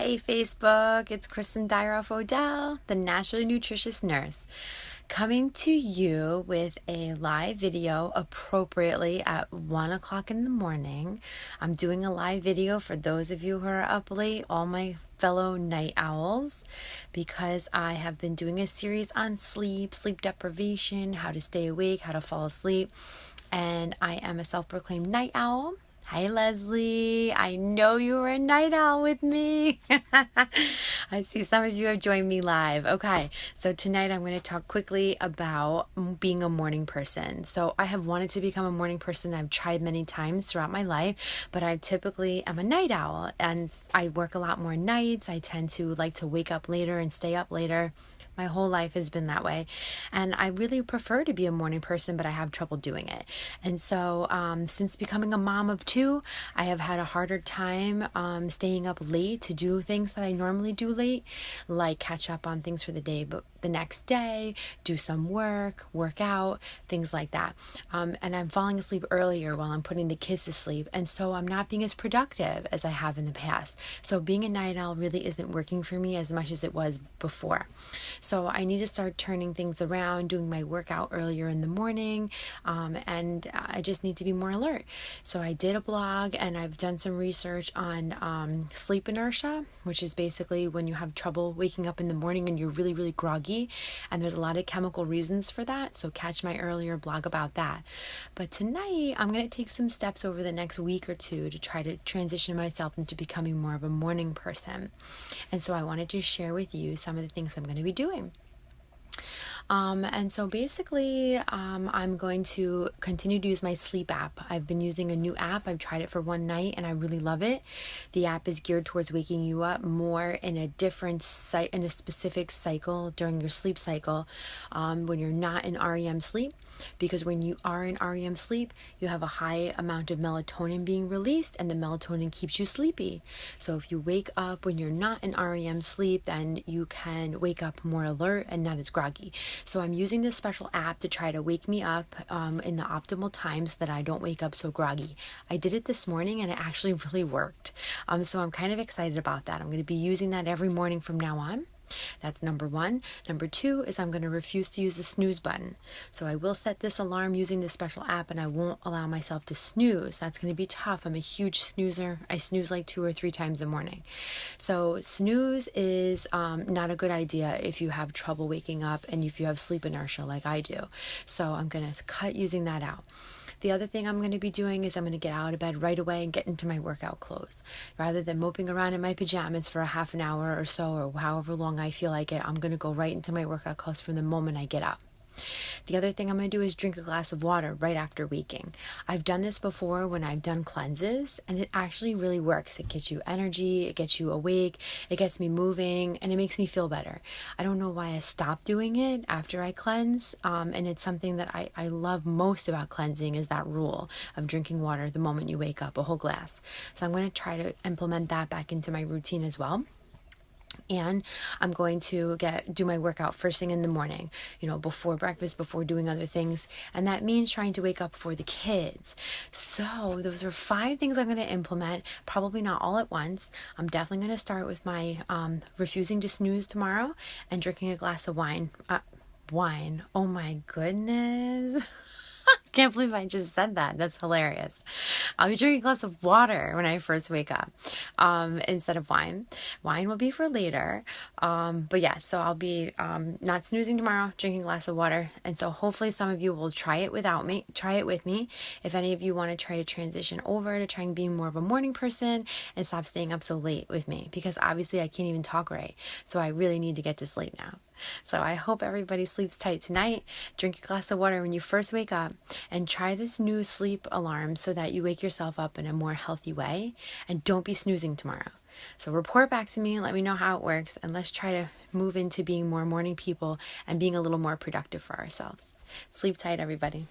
Hey Facebook, it's Kristen Dyroff Odell, the Naturally Nutritious Nurse, coming to you with a live video appropriately at 1 o'clock in the morning. I'm doing a live video for those of you who are up late, all my fellow night owls, because I have been doing a series on sleep deprivation, how to stay awake, how to fall asleep, and I am a self-proclaimed night owl. Hi, Leslie. I know you were a night owl with me. I see some of you have joined me live. Okay, so tonight I'm going to talk quickly about being a morning person. So I have wanted to become a morning person. I've tried many times throughout my life, but I typically am a night owl, and I work a lot more nights. I tend to like to wake up later and stay up later. My whole life has been that way. And I really prefer to be a morning person, but I have trouble doing it. And so since becoming a mom of two, I have had a harder time staying up late to do things that I normally do late, like catch up on things for the day, but the next day, do some work out, things like that. And I'm falling asleep earlier while I'm putting the kids to sleep. And so I'm not being as productive as I have in the past. So being a night owl really isn't working for me as much as it was before. So I need to start turning things around, doing my workout earlier in the morning, and I just need to be more alert. So I did a blog, and I've done some research on sleep inertia, which is basically when you have trouble waking up in the morning and you're really, really groggy, and there's a lot of chemical reasons for that. So catch my earlier blog about that. But tonight, I'm going to take some steps over the next week or two to try to transition myself into becoming more of a morning person. And so I wanted to share with you some of the things I'm going to be doing. And so basically, I'm going to continue to use my sleep app. I've been using a new app. I've tried it for one night and I really love it. The app is geared towards waking you up more in a different in a specific cycle during your sleep cycle, when you're not in REM sleep. Because when you are in REM sleep, you have a high amount of melatonin being released, and the melatonin keeps you sleepy. So if you wake up when you're not in REM sleep, then you can wake up more alert and not as groggy. So I'm using this special app to try to wake me up in the optimal times that I don't wake up so groggy. I did it this morning and it actually really worked. So I'm kind of excited about that. I'm going to be using that every morning from now on. That's number one. Number two is I'm going to refuse to use the snooze button. So I will set this alarm using this special app, and I won't allow myself to snooze. That's going to be tough. I'm a huge snoozer. I snooze like 2 or 3 times a morning. So snooze is not a good idea if you have trouble waking up and if you have sleep inertia like I do. So I'm going to cut using that out. The other thing I'm going to be doing is I'm going to get out of bed right away and get into my workout clothes. Rather than moping around in my pajamas for a half an hour or so, or however long I feel like it, I'm going to go right into my workout clothes from the moment I get up. The other thing I'm going to do is drink a glass of water right after waking. I've done this before when I've done cleanses, and it actually really works. It gets you energy, it gets you awake, it gets me moving, and it makes me feel better. I don't know why I stopped doing it after I cleanse, and it's something that I love most about cleansing is that rule of drinking water the moment you wake up, a whole glass. So I'm going to try to implement that back into my routine as well. And I'm going to do my workout first thing in the morning, before breakfast, before doing other things. And that means trying to wake up for the kids. So those are 5 things I'm going to implement, probably not all at once. I'm definitely going to start with my refusing to snooze tomorrow and drinking a glass of wine. Wine. Oh my goodness. Can't believe I just said that. That's hilarious. I'll be drinking a glass of water when I first wake up, instead of wine. Wine will be for later. But yeah, so I'll be not snoozing tomorrow, drinking a glass of water. And so hopefully some of you will try it with me. If any of you want to try to transition over to trying being more of a morning person and stop staying up so late with me, because obviously I can't even talk right. So I really need to get to sleep now. So I hope everybody sleeps tight tonight. Drink a glass of water when you first wake up, and try this new sleep alarm so that you wake yourself up in a more healthy way, and don't be snoozing tomorrow. So report back to me, let me know how it works, and let's try to move into being more morning people and being a little more productive for ourselves. Sleep tight, everybody.